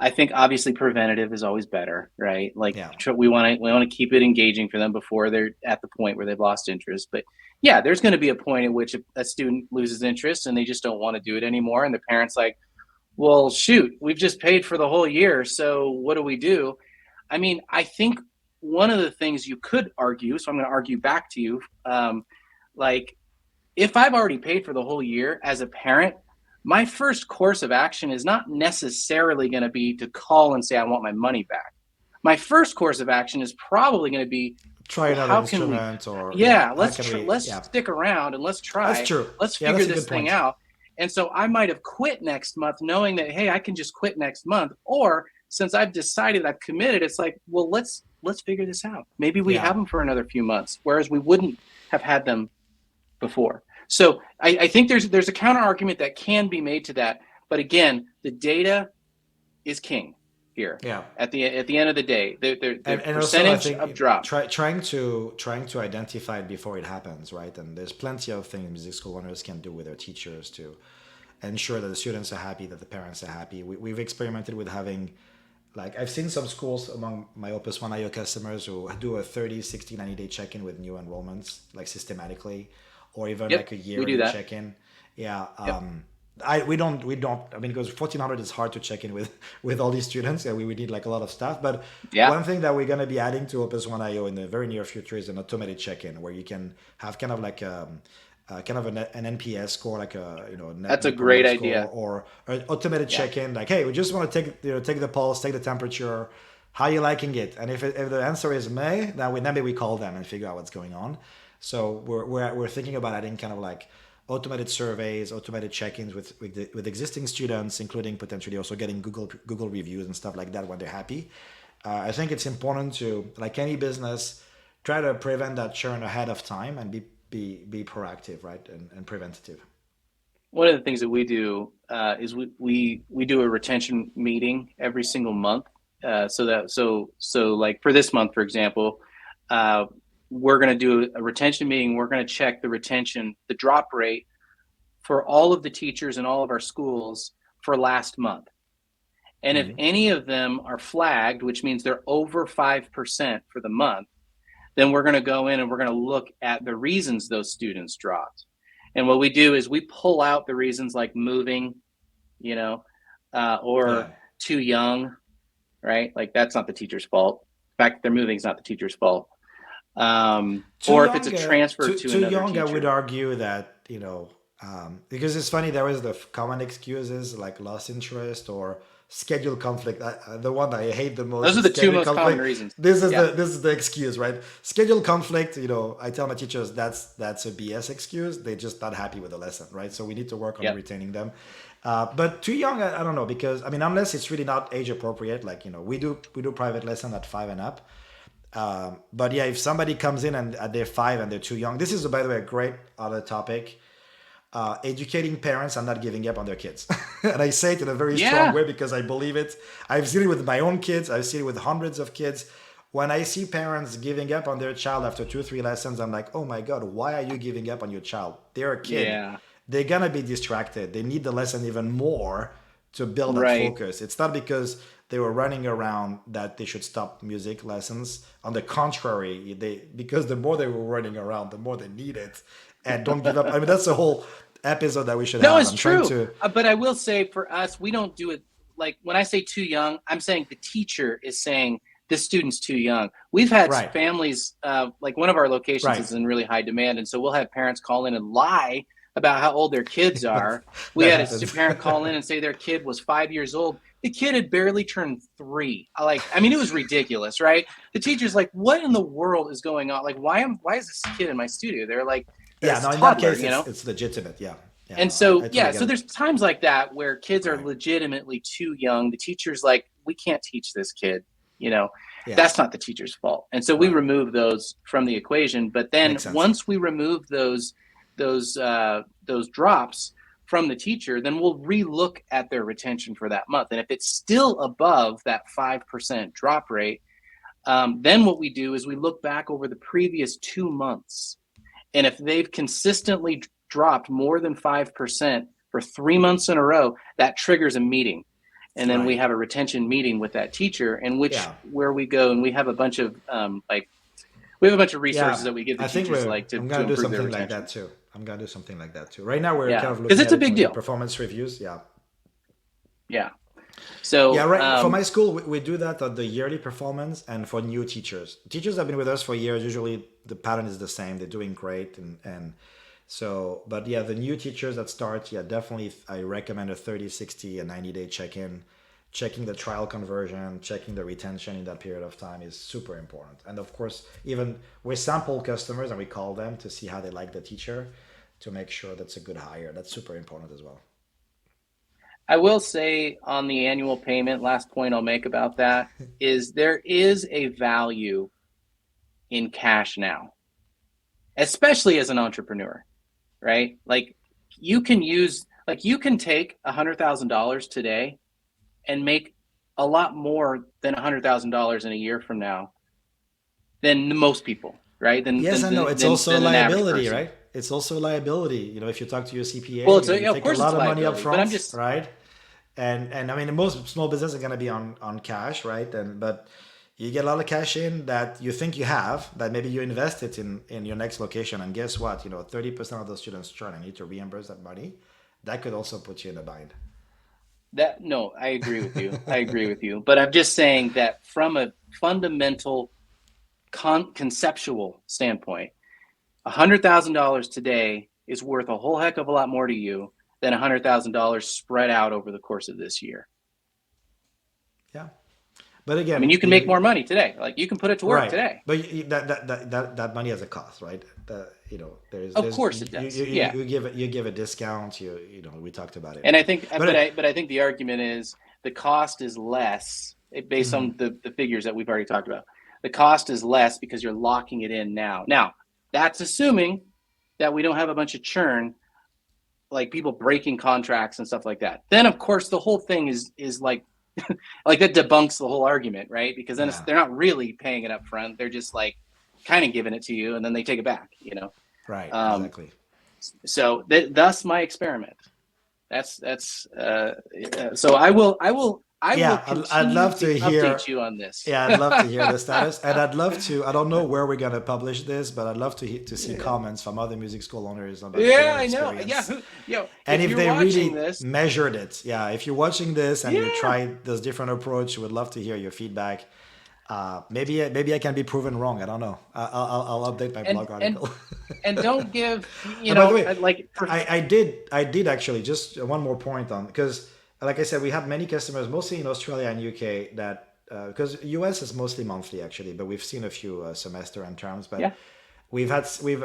I think obviously preventative is always better, right? Like Yeah. we want to keep it engaging for them before they're at the point where they've lost interest. But yeah, there's going to be a point at which a student loses interest and they just don't want to do it anymore, and the parents like, well, shoot, we've just paid for the whole year, so what do we do? I mean, I think one of the things you could argue, so I'm going to argue back to you, like if I've already paid for the whole year as a parent, my first course of action is not necessarily going to be to call and say I want my money back. My first course of action is probably going to be, Try well, another how can we? instrument, or yeah, Yeah, how let's can we? let's Yeah, stick around and let's that's try. true. Let's Yeah, figure that's a this good thing point. out. And so I might have quit next month knowing that, hey, I can just quit next month. Or since I've decided, I've committed, it's like, well, let's figure this out. Maybe we Yeah. have them for another few months, whereas we wouldn't have had them before. So I think there's a counter argument that can be made to that. But again, the data is king here. Yeah. At the end of the day, the And also I percentage of think drop. trying to identify it before it happens, right? And there's plenty of things music school owners can do with their teachers to ensure that the students are happy, that the parents are happy. We've experimented with having, like, I've seen some schools among my Opus One IO customers who do a 30, 60, 90-day check-in with new enrollments, like systematically, or even Yep, like a we do yearly that. check-in. Yeah. Yep. We don't, I mean, because 1400 is hard to check in with all these students, and we would need like a lot of staff. But Yeah. one thing that we're going to be adding to Opus One IO in the very near future is an automated check-in where you can have kind of like kind of an NPS score, like a That's a net promoter great score, idea. or an automated Yeah. check-in, like, hey, we just want to take the pulse, take the temperature, how you liking it, and if the answer is May, then maybe we call them and figure out what's going on. So we're thinking about adding kind of like automated surveys, automated check-ins with existing students, including potentially also getting Google reviews and stuff like that when they're happy. I think it's important to, like any business, try to prevent that churn ahead of time and be proactive, right, and preventative. One of the things that we do is we do a retention meeting every single month. So like for this month, for example, uh, we're going to do a retention meeting. We're going to check the drop rate for all of the teachers in all of our schools for last month. And if Hmm. any of them are flagged, which means they're over 5% for the month, then we're going to go in and we're going to look at the reasons those students dropped. And what we do is we pull out the reasons like moving, you know, Yeah. or too young, right? Like that's not the teacher's fault. In fact, their moving is not the teacher's fault. Too Or if it's a young, transfer to too another young. I would teacher. argue that because it's funny. There is the common excuses like lost interest or schedule conflict. The one I hate the most Those are is the two schedule most common conflict. reasons. This is Yeah. the excuse, right? Schedule conflict. I tell my teachers that's a BS excuse. They're just not happy with the lesson, right? So we need to work on Yep. retaining them. But too young, I don't know, because I mean, unless it's really not age appropriate, like we do private lesson at 5 and up. But yeah, if somebody comes in and they're 5 and they're too young, this is, by the way, a great other topic. Educating parents and not giving up on their kids. And I say it in a very strong Yeah. way because I believe it. I've seen it with my own kids. I've seen it with hundreds of kids. When I see parents giving up on their child after 2 or 3 lessons, I'm like, oh my God, why are you giving up on your child? They're a kid. Yeah. They're going to be distracted. They need the lesson even more to build that Right. focus. It's not because they were running around that they should stop music lessons. On the contrary, because the more they were running around, the more they need it. And don't give up. I mean, that's the whole episode that we should No, have. it's I'm trying true. to. But I will say for us, we don't do it like when I say too young, I'm saying the teacher is saying this student's too young. We've had Right, families, like one of our locations right. is in really high demand. And so we'll have parents call in and lie about how old their kids That, are. We that had a happens. parent call in and say their kid was 5 years old. The kid had barely turned 3. I mean, it was ridiculous, right? The teacher's like, what in the world is going on? Like, why is this kid in my studio? They're like, Yeah, this no, in that toddler, case, you it's know? it's legitimate. Yeah, yeah, And no, I so, totally yeah, get so it. there's times like that where kids are Right. legitimately too young. The teacher's like, we can't teach this kid. you know, Yeah, that's not the teacher's fault. And so we right. remove those from the equation. But then Makes sense. once we remove those drops from the teacher, then we'll relook at their retention for that month. And if it's still above that 5% drop rate, then what we do is we look back over the previous 2 months. And if they've consistently dropped more than 5% for 3 months in a row, that triggers a meeting. And then we Right. have a retention meeting with that teacher, in which Yeah. where we go and we have a bunch of we have a bunch of resources Yeah. that we give the I think teachers we're. like I'm to gonna do improve their something like retention. that too. I'm gonna do something like that too. Right now, we're Yeah, kind of because looking it's at a it big with the deal. performance reviews. Yeah. Yeah. Yeah, So right. For my school, we do that on the yearly performance and for new teachers. Teachers have been with us for years. Usually, the pattern is the same. They're doing great, and so. But yeah, the new teachers that start, yeah, definitely, I recommend a 30, 60, a 90-day check-in. Checking the trial conversion, checking the retention in that period of time is super important. And of course, even we sample customers and we call them to see how they like the teacher to make sure that's a good hire. That's super important as well. I will say on the annual payment, last point I'll make about that is there is a value in cash now, especially as an entrepreneur, right? Like you can take $100,000 today and make a lot more than $100,000 in a year from now than most people, right? Than Yes, than I know. than It's than, also a than an average liability, person. right? It's also a liability. If you talk to your Well, CPA, it's you of take a course it's lot a of money up liability, but I'm front, just right? And I mean, most small business are going to be on cash, right? And but you get a lot of cash in that you think you have, that maybe you invest it in your next location, and guess what? 30% of those students churn and need to reimburse that money. That could also put you in a bind. that no, I agree with you. I agree with you. But I'm just saying that from a fundamental conceptual standpoint, $100,000 today is worth a whole heck of a lot more to you than $100,000 spread out over the course of this year. Yeah, but I mean, again, you can make more money today. Like you can put it to work right? today. But that money has a cost, right? Of There's course it does. Yeah. you give a discount. We talked about it, And I think, but but I think the argument is the cost is less based on the figures that we've already talked about. The cost is less because you're locking it in now. Now, that's assuming that we don't have a bunch of churn, like people breaking contracts and stuff like that. Then, of course, the whole thing is like like that debunks the whole argument, right? Because then yeah, they're not really paying it up front; they're just like kind of giving it to you, and then they take it back. right, Um, exactly. so thus my experiment. So I will Yeah, I'd continue love to to hear. update you on this. Yeah, I'd love to hear the status, and I'd love to. I don't know where we're gonna publish this, but I'd love to see comments from other music school owners about Yeah, their I know. Yeah, experience, and if if you're they watching really this, measured it. Yeah, if you're watching this and you yeah, tried this different approach, would love to hear your feedback. Maybe I can be proven wrong. I don't know. I'll update my and blog and article. and don't give And by the way, like I did actually just one more point on because, like I said, we have many customers, mostly in Australia and UK, that because US is mostly monthly actually, but we've seen a few semester and terms. But yeah. we've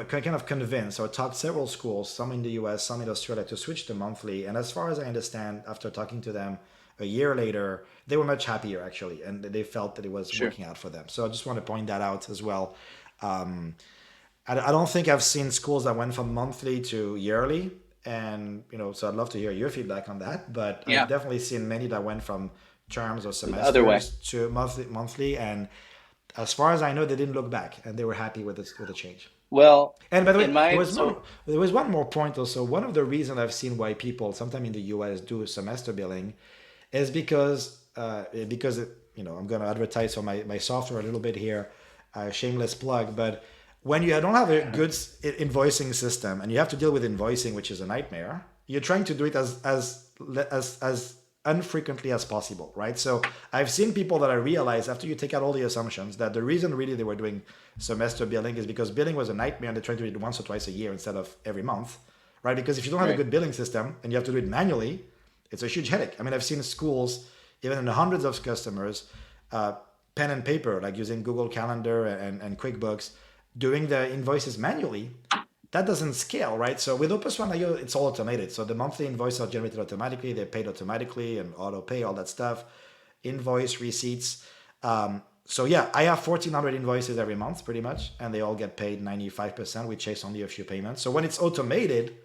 kind of convinced or talked several schools, some in the US, some in Australia, to switch to monthly. And as far as I understand, after talking to them a year later, they were much happier actually, and they felt that it was Sure. working out for them. So I just want to point that out as well. Um, I don't think I've seen schools that went from monthly to yearly, and so I'd love to hear your feedback on that. But I've Yeah. definitely seen many that went from terms or The other way. semesters to monthly, and as far as I know, they didn't look back, and they were happy with the change. Well, And by the way, in my so there was one more point also. One of the reasons I've seen why people sometimes in the US do semester billing is because I'm going to advertise for my software a little bit here, shameless plug, but when you don't have a good invoicing system and you have to deal with invoicing, which is a nightmare, you're trying to do it as unfrequently as possible, right? So I've seen people that I realized after you take out all the assumptions that the reason really they were doing semester billing is because billing was a nightmare and they're trying to do it once or twice a year instead of every month, right? Because if you don't have a right. good billing system and you have to do it manually, it's a huge headache. I mean, I've seen schools, even in the hundreds of customers, pen and paper, like using Google Calendar and QuickBooks, doing the invoices manually. That doesn't scale, right? So with Opus One, it's all automated. So the monthly invoices are generated automatically, they're paid automatically, and auto pay, all that stuff, invoice receipts. So yeah, I have 1,400 invoices every month, pretty much, and they all get paid 95%. We chase only a few payments. So when it's automated,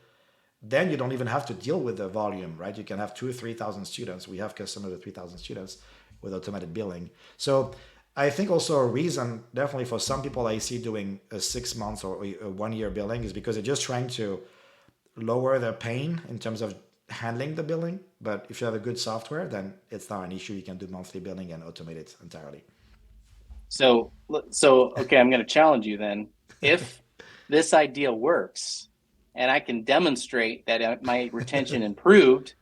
then you don't even have to deal with the volume, right? You can have 2 or 3,000 students. We have customers with 3,000 students with automated billing. So I think also a reason, definitely for some people I see doing a 6 months or a 1 year billing, is because they're just trying to lower their pain in terms of handling the billing. But if you have a good software, then it's not an issue. You can do monthly billing and automate it entirely. So okay, I'm going to challenge you then. If this idea works and I can demonstrate that my retention improved,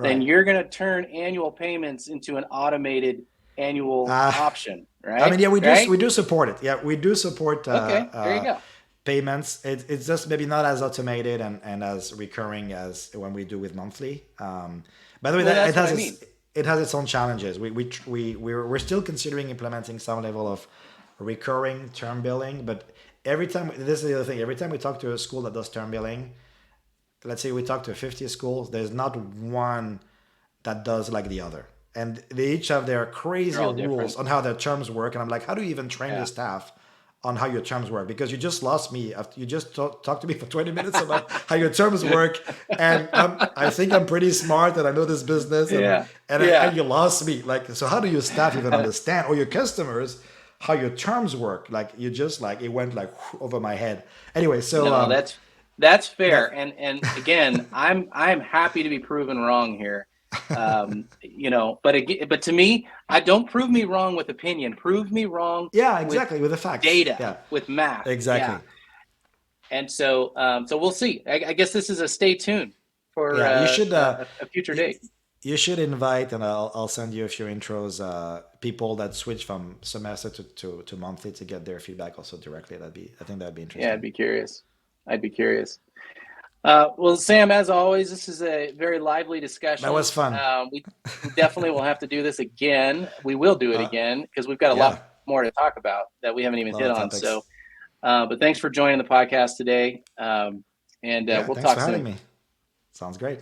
then Right. you're going to turn annual payments into an automated annual Uh, option, I mean, right? yeah, Right? we do support it. Yeah, we do support Okay, there you go. payments. It's just maybe not as automated and as recurring as when we do with monthly. By the way, Well, that that's what I mean. it has its own challenges. We're still considering implementing some level of recurring term billing, but every time, this is the other thing. Every time we talk to a school that does term billing, let's say we talk to 50 schools, there's not one that does like the other. And they each have their They're crazy all rules different. on how their terms work. And I'm like, how do you even train your Yeah. staff on how your terms work? Because you just lost me after you just talked to me for 20 minutes about how your terms work. And I think I'm pretty smart and I know this business, Yeah. and Yeah. you lost me. Like, so how do your staff even understand, or your customers, how your terms work? Like, you just like, it went like over my head. Anyway, so No, that's fair. that, And again, I'm happy to be proven wrong here. But again, but to me, I don't prove me wrong with opinion. Prove me wrong yeah, with exactly, with the facts. data, Yeah, with math. Yeah. exactly. And so we'll see. I guess this is a stay tuned for Yeah, you should. a future You, date. you should invite, and I'll send you a few intros. People that switch from semester to monthly to get their feedback also directly. I think that'd be Yeah, interesting. I'd be curious. I'd be curious. Well, Sam, as always, this is a very lively That was discussion. fun. We definitely will have to do this again. We will do it Uh, again because we've got a yeah, lot more to talk about that we haven't even a lot hit of on. topics. But thanks for joining the podcast today, and Yeah, we'll thanks talk for having soon. me. Sounds great.